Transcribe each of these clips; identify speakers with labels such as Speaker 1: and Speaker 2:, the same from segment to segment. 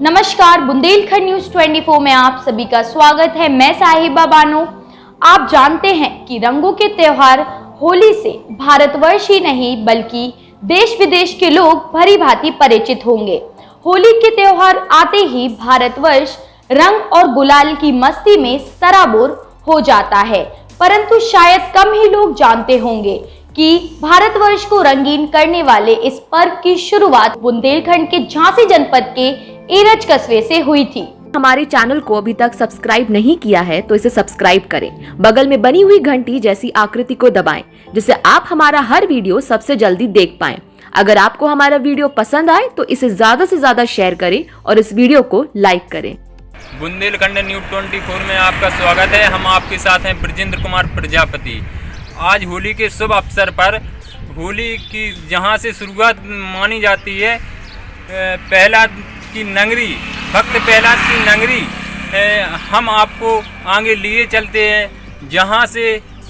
Speaker 1: नमस्कार, बुंदेलखंड न्यूज 24 में आप सभी का स्वागत है। मैं साहिबा बानो। आप जानते हैं कि रंगों के त्योहार होली से भारतवर्ष ही नहीं बल्कि देश विदेश के लोग भली भांति परिचित होंगे। होली के त्योहार आते ही भारतवर्ष रंग और गुलाल की मस्ती में सराबोर हो जाता है, परंतु शायद कम ही लोग जानते होंगे कि भारतवर्ष को रंगीन करने वाले इस पर्व की शुरुआत बुंदेलखंड के झांसी जनपद के एरज कस्बे से हुई थी।
Speaker 2: हमारे चैनल को अभी तक सब्सक्राइब नहीं किया है तो इसे सब्सक्राइब करें। बगल में बनी हुई घंटी जैसी आकृति को दबाएं, जिससे आप हमारा हर वीडियो सबसे जल्दी देख पाएं। अगर आपको हमारा वीडियो पसंद आए तो इसे ज्यादा से ज्यादा शेयर करें और इस वीडियो को लाइक करें।
Speaker 3: बुंदेलखंड न्यूज 24 में आपका स्वागत है। हम आपके साथ हैं ब्रजेंद्र कुमार प्रजापति। आज होली के शुभ अवसर पर होली की जहां से शुरुआत मानी जाती है, प्रहलाद की नगरी, भक्त प्रहलाद की नगरी, हम आपको आगे लिए चलते हैं जहां से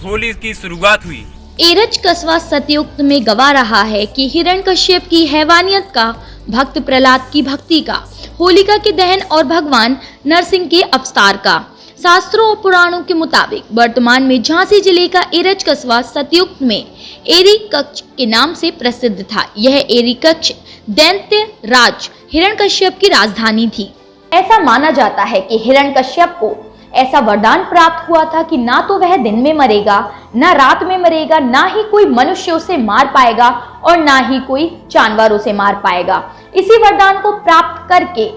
Speaker 3: होली की शुरुआत हुई।
Speaker 1: एरज कस्बा सतयुक्त में गवा रहा है कि हिरण्यकश्यप की हैवानियत का, भक्त प्रहलाद की भक्ति का, होलिका के दहन और भगवान नरसिंह के अवतार का। शास्त्रों और पुराणों के मुताबिक वर्तमान में झांसी जिले का एरज कस्बा सतयुक्त में एरी कक्ष के नाम से प्रसिद्ध था। यह एरी कक्ष दैत्य राज हिरण्यकश्यप की राजधानी थी। ऐसा माना जाता है कि हिरण्यकश्यप को ऐसा वरदान प्राप्त हुआ था कि ना तो वह दिन में मरेगा, ना रात में मरेगा, ना ही कोई मनुष्य उसे मार पाएगा और ना ही कोई जानवर उसे मार पाएगा। इसी वरदान को प्राप्त करके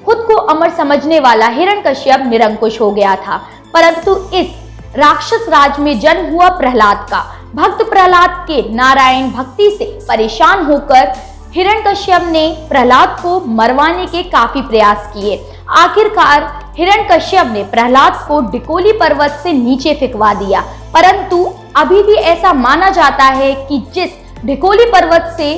Speaker 1: खुद को अमर समझने वाला हिरण्यकश्यप निरंकुश हो गया था। परंतु इस राक्षस राज में जन्म हुआ प्रहलाद का। भक्त प्रहलाद के नारायण भक्ति से परेशान होकर हिरण्यकश्यप ने प्रहलाद को मरवाने के काफी प्रयास किए। आखिरकार हिरण्यकश्यप ने प्रहलाद को डिकोली पर्वत से नीचे फेंकवा दिया। परंतु अभी भी ऐसा माना जाता है कि जिस डिकोली पर्वत से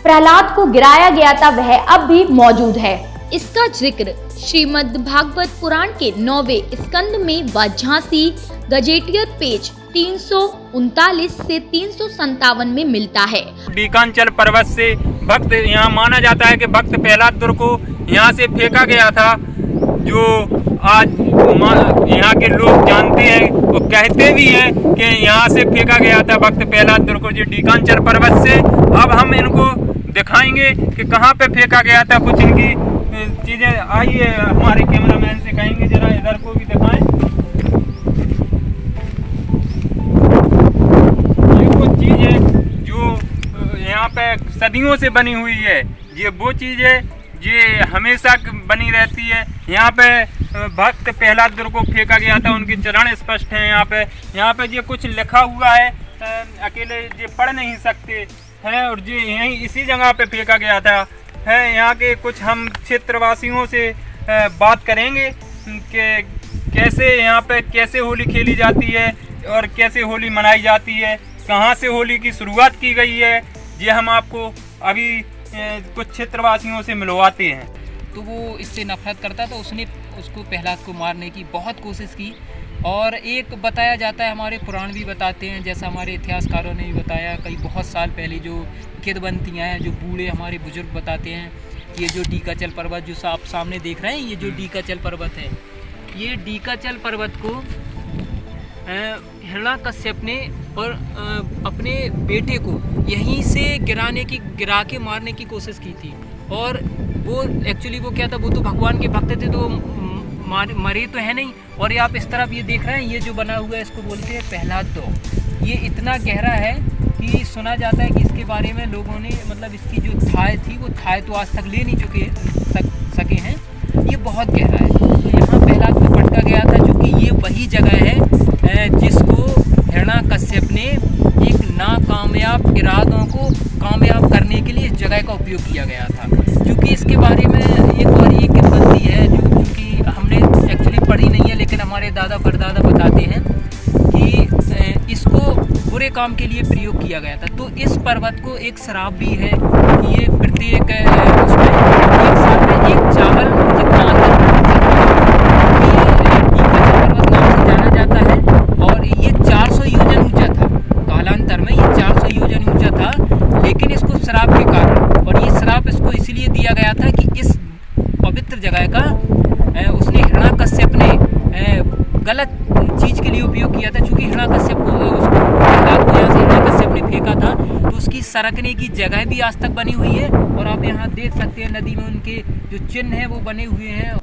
Speaker 1: प्रहलाद को गिराया गया था वह अब भी मौजूद है। इसका जिक्र श्रीमद् भागवत पुराण के 9वें स्कंद में व झांसी गजेटियर पेज 339 से 357 में मिलता है।
Speaker 3: डीकांचल पर्वत से भक्त, यहाँ माना जाता है कि भक्त प्रहलाद को यहाँ से फेंका गया था, जो आज यहाँ के लोग जानते हैं और कहते भी हैं कि यहाँ से फेंका गया था भक्त प्रहलाद को जो डीकांचल पर्वत से। अब हम इनको दिखाएंगे कि कहाँ पे फेंका गया था। कुछ इनकी चीजें, आइए हमारे कैमरामैन से कहेंगे जरा इधर को भी दिखाएं। ये कुछ चीज है जो यहाँ पे सदियों से बनी हुई है। ये वो चीज है ये हमेशा बनी रहती है। यहाँ पे भक्त प्रहलाद को फेंका गया था, उनके चरण स्पष्ट हैं। यहाँ पे ये कुछ लिखा हुआ है, अकेले ये पढ़ नहीं सकते हैं, और ये यहीं इसी जगह पे फेंका गया था है। यहाँ के कुछ हम क्षेत्रवासियों से बात करेंगे कि कैसे यहाँ पे कैसे होली खेली जाती है और कैसे होली मनाई जाती है, कहाँ से होली की शुरुआत की गई है। ये हम आपको अभी कुछ क्षेत्रवासियों से मिलवाते हैं।
Speaker 4: तो वो इससे नफरत करता था, उसने उसको प्रहलाद को मारने की बहुत कोशिश की। और एक बताया जाता है, हमारे पुराण भी बताते हैं, जैसा हमारे इतिहासकारों ने भी बताया, कई बहुत साल पहले जो किदवंतियाँ हैं, जो बूढ़े हमारे बुजुर्ग बताते हैं, ये जो डीकाचल पर्वत जो आप सामने देख रहे हैं, ये जो डीकाचल पर्वत है, ये डीकाचल पर्वत को हिरण्यकश्यप ने और अपने बेटे को यहीं से गिरा के मारने की कोशिश की थी। और वो एक्चुअली वो क्या था, वो तो भगवान के भक्त थे, तो मरे तो है नहीं। और ये आप इस तरफ ये देख रहे हैं, ये जो बना हुआ है इसको बोलते हैं प्रहलाद दो। ये इतना गहरा है कि सुना जाता है कि इसके बारे में लोगों ने, मतलब इसकी जो थाह थी वो थाह तो आज तक ले नहीं सके हैं। ये बहुत गहरा है। तो यहाँ प्रहलाद को पटका गया था, जो कि ये वही जगह है जिसको हिरण्यकश्यप ने एक नाकामयाब इरादों को कामयाब करने के लिए इस जगह का उपयोग किया गया था। क्योंकि इसके बारे में एक और ये किस्मती है जो कि हमने एक्चुअली पढ़ी नहीं है, लेकिन हमारे दादा परदादा बताते हैं कि इसको बुरे काम के लिए प्रयोग किया गया था। तो इस पर्वत को एक श्राप भी है। ये प्रत्येक उसमें एक साल में एक चावल जितना आता है, पर्वत नाम से जाना जाता है। और ये 400 योजन ऊंचा था, कालांतर में ये 400 योजन ऊंचा था। लेकिन इसको श्राप के कारण, और ये श्राप इसको इसलिए दिया गया था कि इस पवित्र जगह गलत चीज़ के लिए उपयोग किया था, चूँकि हिरण्यकश्यप को उसको प्रहलाद को यहाँ से हिरण्यकश्यप ने फेंका था, तो उसकी सरकने की जगह भी आज तक बनी हुई है। और आप यहाँ देख सकते हैं नदी में उनके जो चिन्ह हैं वो बने हुए हैं।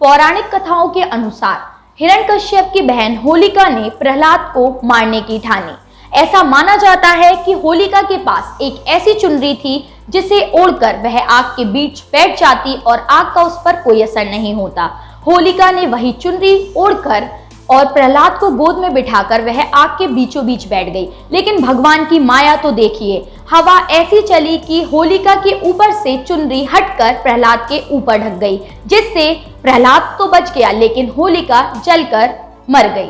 Speaker 1: पौराणिक कथाओं के अनुसार हिरण्यकश्यप की बहन होलिका ने प्रहलाद को मारने की ठानी। ऐसा माना जाता है कि होलिका के पास एक ऐसी चुनरी थी जिसे ओढ़कर वह आग के बीच बैठ जाती और आग का उस पर कोई असर नहीं होता। होलिका ने वही चुनरी ओढ़कर और प्रहलाद को गोद में बिठाकर वह आग के बीचों बीच बैठ गई। लेकिन भगवान की माया तो देखिए, हवा ऐसी चली कि होलिका के ऊपर से चुनरी हटकर प्रहलाद के ऊपर ढक गई, जिससे प्रहलाद तो बच गया लेकिन होलिका जलकर मर गई।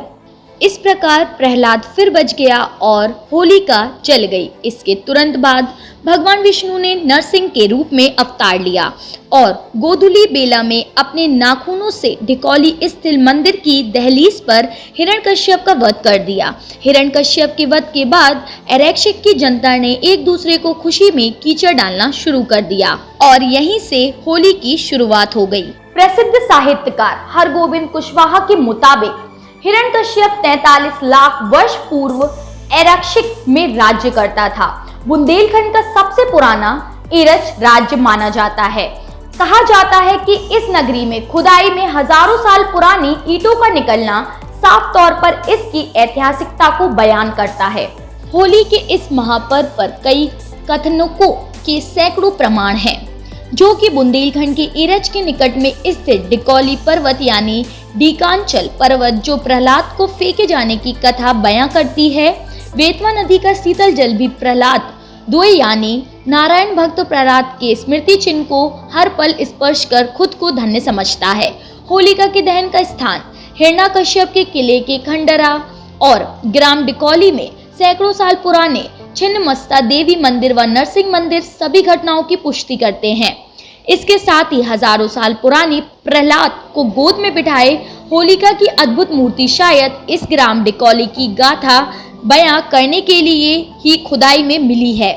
Speaker 1: इस प्रकार प्रहलाद फिर बच गया और होलिका जल गई। इसके तुरंत बाद भगवान विष्णु ने नरसिंह के रूप में अवतार लिया और गोधुली बेला में अपने नाखूनों से ढिकौली स्थित मंदिर की दहलीज पर हिरण्यकश्यप का वध कर दिया। हिरण्यकश्यप के वध के बाद एरेक्शिक की जनता ने एक दूसरे को खुशी में कीचड़ डालना शुरू कर दिया और यहीं से होली की शुरुआत हो गई। प्रसिद्ध साहित्यकार हरगोविंद कुशवाहा के मुताबिक हिरण्यकश्यप 43 लाख वर्ष पूर्व एरेक्शिक में राज्य करता था। बुंदेलखंड का सबसे पुराना एरच राज्य माना जाता है। कहा जाता है कि इस नगरी में खुदाई में हजारों साल पुरानी ईंटों का निकलना साफ तौर पर इसकी ऐतिहासिकता को बयान करता है। होली के इस महापर्व पर कई कथनों के सैकड़ों प्रमाण हैं, जो कि बुंदेलखंड के एरच के निकट में स्थित डिकौली पर्वत यानी डीकांचल पर्वत जो प्रहलाद को फेंके जाने की कथा बयां करती है। बेतवा नदी का शीतल जल भी प्रहलाद द्वय यानी नारायण भक्त प्रहलाद के स्मृति चिन्ह को हर पल स्पर्श कर खुद को धन्य समझता है। होलिका के दहन का स्थान हिरण्यकश्यप के किले के खंडरा और ग्राम डिकौली में सैकड़ों साल पुराने छिन्नमस्ता देवी मंदिर व नरसिंह मंदिर सभी घटनाओं की पुष्टि करते हैं। इसके साथ ही हजारों साल पुरानी प्रहलाद को गोद में बिठाए होलिका की अद्भुत मूर्ति शायद इस ग्राम डिकौली की गाथा बयां करने के लिए ही खुदाई में मिली है।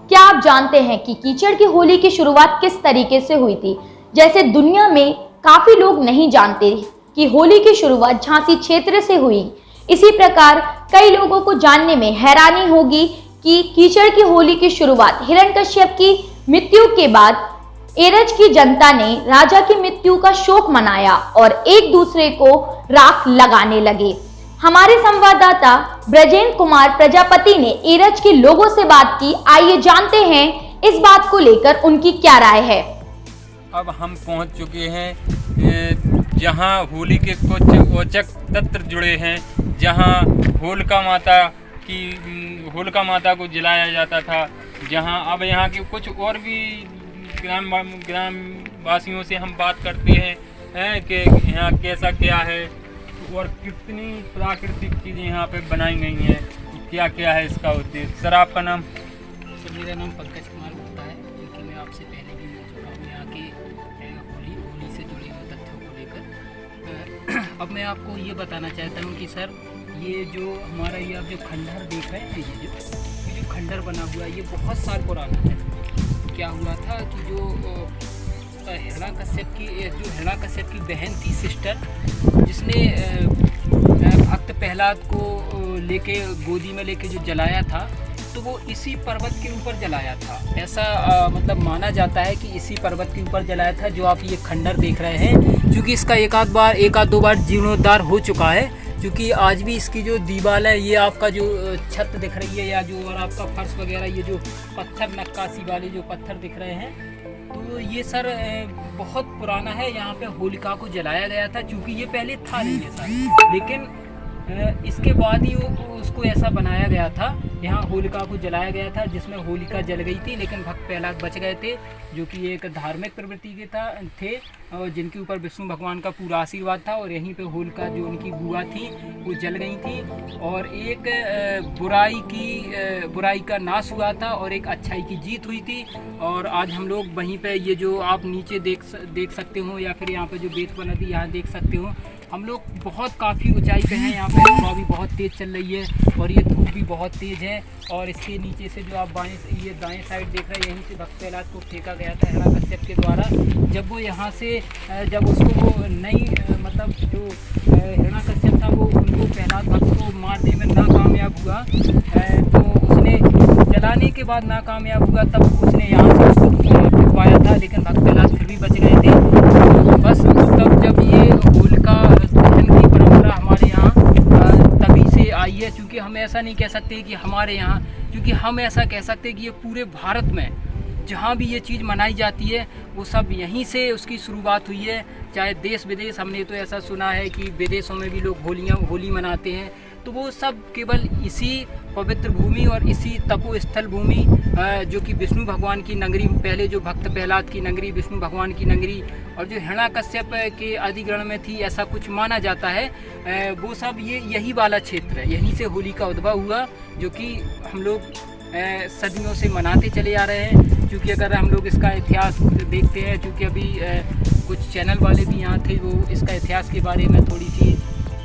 Speaker 1: क्या आप जानते हैं कि कीचड़ की होली की शुरुआत किस तरीके से हुई थी? जैसे दुनिया में काफी लोग नहीं जानते कि होली की शुरुआत झांसी क्षेत्र से हुई, इसी प्रकार कई लोगों को जानने में हैरानी होगी कि कीचड़ की होली की शुरुआत हिरण्यकश्यप की मृत्यु के बाद एरच की जनता ने राजा की मृत्यु का शोक मनाया और एक दूसरे को राख लगाने लगे। हमारे संवाददाता ब्रजेंद्र कुमार प्रजापति ने एरच के लोगों से बात की। आइए जानते हैं इस बात को लेकर उनकी क्या राय है।
Speaker 3: अब हम पहुंच चुके हैं जहां होली के कुछ औचक तत्व जुड़े हैं, जहां होलिका माता को जलाया जाता था, जहां अब यहाँ के कुछ और भी ग्राम वासियों से हम बात करते हैं कि यहाँ कैसा क्या है और कितनी प्राकृतिक चीज़ें यहाँ पे बनाई गई हैं, क्या क्या है इसका उद्देश्य। सर आपका नाम?
Speaker 4: सर मेरा नाम पंकज कुमार गुप्ता है, क्योंकि मैं आपसे पहले भी मिल चुका हूँ यहाँ के होली से जुड़े हुए तथ्यों को लेकर। अब मैं आपको ये बताना चाहता हूँ कि सर ये जो हमारा ये आप जो खंडहर देख रहे हैं, ये जो खंडहर बना हुआ है ये बहुत साल पुराना है। क्या हुआ था कि जो हिरण्यकश्यप की बहन थी सिस्टर, जिसने भक्त प्रहलाद को लेके गोदी में लेके जो जलाया था, तो वो इसी पर्वत के ऊपर जलाया था। ऐसा मतलब माना जाता है कि इसी पर्वत के ऊपर जलाया था जो आप ये खंडहर देख रहे हैं। क्योंकि इसका एक आध दो बार जीर्णोद्धार हो चुका है, क्योंकि आज भी इसकी जो दीवार है, ये आपका जो छत दिख रही है या जो और आपका फर्श वगैरह, ये जो पत्थर नक्काशी वाले जो पत्थर दिख रहे हैं, तो ये सर बहुत पुराना है। यहाँ पे होलिका को जलाया गया था, क्योंकि ये पहले था नहीं ऐसा, लेकिन इसके बाद ही उसको ऐसा बनाया गया था। यहाँ होलिका को जलाया गया था, जिसमें होलिका जल गई थी, लेकिन भक्त प्रहलाद बच गए थे, जो कि एक धार्मिक प्रवृत्ति के थे और जिनके ऊपर विष्णु भगवान का पूरा आशीर्वाद था। और यहीं पे होलिका जो उनकी बुआ थी वो जल गई थी और एक बुराई का नाश हुआ था और एक अच्छाई की जीत हुई थी। और आज हम लोग वहीं पे ये जो आप नीचे देख सकते हो, या फिर यहाँ पे जो बेतवा नदी यहाँ देख सकते हो, हम लोग बहुत काफ़ी ऊंचाई पे हैं। यहाँ पे हवा भी बहुत तेज़ चल रही है और ये धूप भी बहुत तेज़ है। और इसके नीचे से जो आप दाएं साइड देख रहे हैं, यहीं से भक्त प्रहलाद को फेंका गया था हिरण्यकश्यप के द्वारा। जब वो यहाँ से जब उसको वो नई मतलब जो हिरण्यकश्यप था वो उनको प्रहलाद भक्त को मारने में नाकामयाब हुआ, तो उसने जलाने के बाद नाकामयाब हुआ, तब उसने यहाँ से उसको फेंकवाया था, लेकिन भक्त प्रहलाद फिर भी बच गए थे। बस तब जब ये होलिका दहन की परंपरा हमारे यहाँ तभी से आई है, क्योंकि हम ऐसा नहीं कह सकते कि हमारे यहाँ, क्योंकि हम ऐसा कह सकते कि ये पूरे भारत में जहाँ भी ये चीज़ मनाई जाती है वो सब यहीं से उसकी शुरुआत हुई है। चाहे देश विदेश, हमने तो ऐसा सुना है कि विदेशों में भी लोग होली मनाते हैं, तो वो सब केवल इसी पवित्र भूमि और इसी तपोस्थल भूमि जो कि विष्णु भगवान की नगरी, पहले जो भक्त प्रहलाद की नगरी, विष्णु भगवान की नगरी, और जो हिरण्यकश्यप के अधिग्रहण में थी, ऐसा कुछ माना जाता है, वो सब यही वाला क्षेत्र है। यहीं से होली का उद्भव हुआ, जो कि हम लोग सदियों से मनाते चले आ रहे हैं। क्योंकि अगर हम लोग इसका इतिहास देखते हैं, क्योंकि अभी कुछ चैनल वाले भी यहाँ थे, वो इसका इतिहास के बारे में थोड़ी सी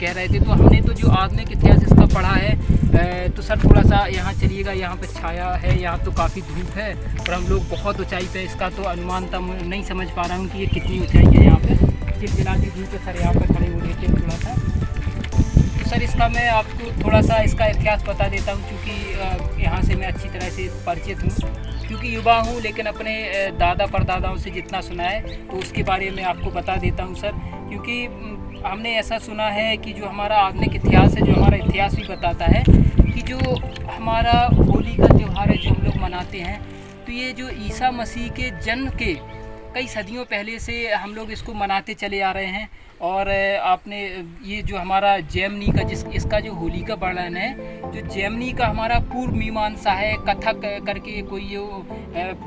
Speaker 4: कह रहे थे, तो हमने तो जो आधुनिक इतिहास इसका पढ़ा है, तो सर थोड़ा सा यहाँ चलिएगा। यहाँ पे छाया है, यहाँ तो काफ़ी धूप है और हम लोग बहुत ऊंचाई पे, इसका तो अनुमान तब नहीं समझ पा रहा हूँ कि ये कितनी ऊंचाई है। यहाँ पे चिलचिलाती धूप है सर, यहाँ पर खड़े हो रहे थे थोड़ा सा। तो सर इसका मैं आपको थोड़ा सा इसका इतिहास बता देता हूँ, क्योंकि यहाँ से मैं अच्छी तरह से परिचित हूँ, क्योंकि युवा हूँ, लेकिन अपने दादा परदादाओं से जितना सुना है तो उसके बारे में आपको बता देता हूँ सर। क्योंकि हमने ऐसा सुना है कि जो हमारा आधुनिक इतिहास है, जो हमारा इतिहास भी बताता है कि जो हमारा होली का त्यौहार है जो हम लोग मनाते हैं, तो ये जो ईसा मसीह के जन्म के कई सदियों पहले से हम लोग इसको मनाते चले आ रहे हैं। और आपने ये जो हमारा जैमिनी का इसका जो होली का वर्णन है, जो जैमिनी का हमारा पूर्व मीमांसा है, कथक करके कोई जो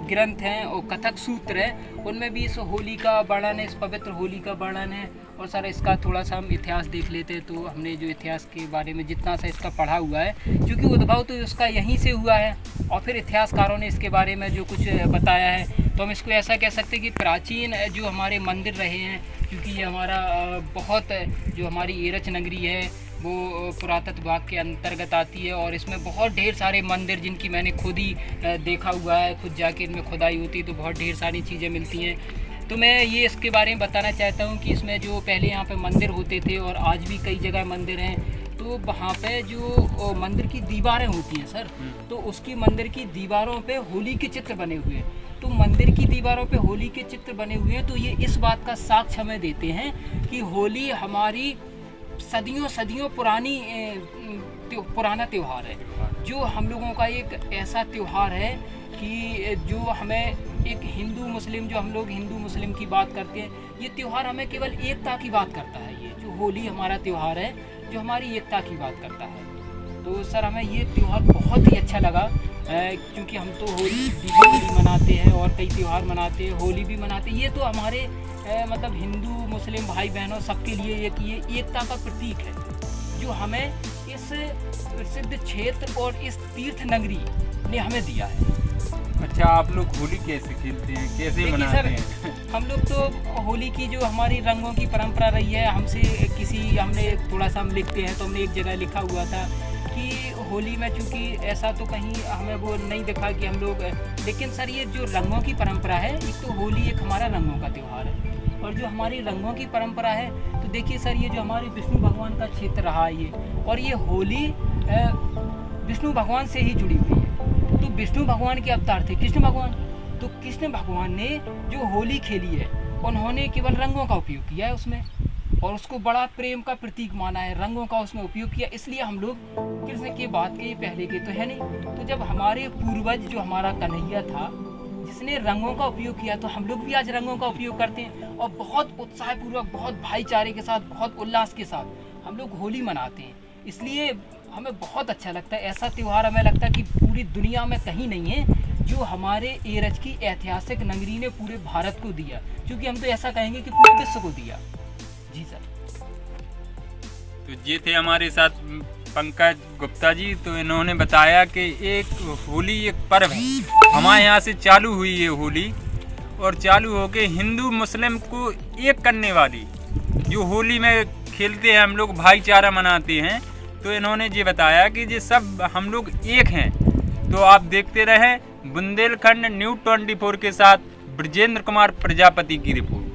Speaker 4: ग्रंथ हैं और कथक सूत्र है, उनमें भी इस होली का वर्णन है, इस पवित्र होली का वर्णन है। और सर इसका थोड़ा सा हम इतिहास देख लेते हैं, तो हमने जो इतिहास के बारे में जितना सा इसका पढ़ा हुआ है, क्योंकि उद्भव तो इसका यहीं से हुआ है, और फिर इतिहासकारों ने इसके बारे में जो कुछ बताया है, तो हम इसको ऐसा कह सकते हैं कि प्राचीन जो हमारे मंदिर रहे हैं, क्योंकि ये हमारा बहुत जो हमारी एरच नगरी है वो पुरातत्व विभाग के अंतर्गत आती है, और इसमें बहुत ढेर सारे मंदिर जिनकी मैंने खुद ही देखा हुआ है, खुद जाके इनमें खुदाई होती है तो बहुत ढेर सारी चीज़ें मिलती हैं। तो मैं ये इसके बारे में बताना चाहता हूँ कि इसमें जो पहले यहाँ पे मंदिर होते थे और आज भी कई जगह मंदिर हैं, तो वहाँ पे जो मंदिर की दीवारें होती हैं सर, तो उसकी मंदिर की दीवारों पे होली के चित्र बने हुए हैं। तो मंदिर की दीवारों पे होली के चित्र बने हुए हैं, तो ये इस बात का साक्ष्य हमें देते हैं कि होली हमारी सदियों पुराना त्यौहार है, जो हम लोगों का एक ऐसा त्यौहार है कि जो हमें एक हिंदू मुस्लिम, जो हम लोग हिंदू मुस्लिम की बात करते हैं, ये त्यौहार हमें केवल एकता की बात करता है। ये जो होली हमारा त्यौहार है जो हमारी एकता की बात करता है। तो सर हमें ये त्यौहार बहुत ही अच्छा लगा, क्योंकि हम तो होली दीपावली मनाते हैं और कई त्यौहार मनाते हैं, होली भी मनाते हैं। ये तो हमारे मतलब हिंदू मुस्लिम भाई बहनों सबके लिए ये एकता का प्रतीक है, जो हमें इस प्रसिद्ध क्षेत्र और इस तीर्थ नगरी ने हमें दिया है।
Speaker 3: अच्छा, आप लोग होली कैसे खेलते हैं, कैसे मनाते हैं?
Speaker 4: हम लोग तो होली की जो हमारी रंगों की परंपरा रही है, हमने थोड़ा सा हम लिखते हैं, तो हमने एक जगह लिखा हुआ था कि होली में, चूँकि ऐसा तो कहीं हमें वो नहीं दिखा कि हम लोग, लेकिन सर ये जो रंगों की परंपरा है, एक तो होली एक हमारा रंगों का त्यौहार है, और जो हमारी रंगों की परंपरा है, तो देखिए सर ये जो हमारे विष्णु भगवान का क्षेत्र रहा है ये, और ये होली विष्णु भगवान से ही जुड़ी हुई है। तो विष्णु भगवान के अवतार थे कृष्ण भगवान, तो कृष्ण भगवान ने जो होली खेली है, उन्होंने केवल रंगों का उपयोग किया है उसमें, और उसको बड़ा प्रेम का प्रतीक माना है, रंगों का उसमें उपयोग किया। इसलिए हम लोग कृष्ण के बाद के पहले के तो है नहीं, तो जब हमारे पूर्वज जो हमारा कन्हैया था जिसने रंगों का उपयोग किया, तो हम लोग भी आज रंगों का उपयोग करते हैं, और बहुत उत्साहपूर्वक, बहुत भाईचारे के साथ, बहुत उल्लास के साथ हम लोग होली मनाते हैं। इसलिए हमें बहुत अच्छा लगता है, ऐसा त्यौहार हमें लगता है कि पूरी दुनिया में कहीं नहीं है जो हमारे एरच की ऐतिहासिक नगरी ने पूरे भारत को दिया, क्योंकि हम तो ऐसा कहेंगे कि पूरे विश्व को दिया। जी सर।
Speaker 3: तो ये थे हमारे साथ पंकज गुप्ता जी, तो इन्होंने बताया कि एक होली एक पर्व है, हमारे यहाँ से चालू हुई ये होली, और चालू होके हिंदू मुस्लिम को एक करने वाली जो होली में खेलते हैं, हम लोग भाईचारा मनाते हैं। तो इन्होंने ये बताया कि ये सब हम लोग एक हैं। तो आप देखते रहें बुंदेलखंड न्यूज़ 24 के साथ ब्रजेंद्र कुमार प्रजापति की रिपोर्ट।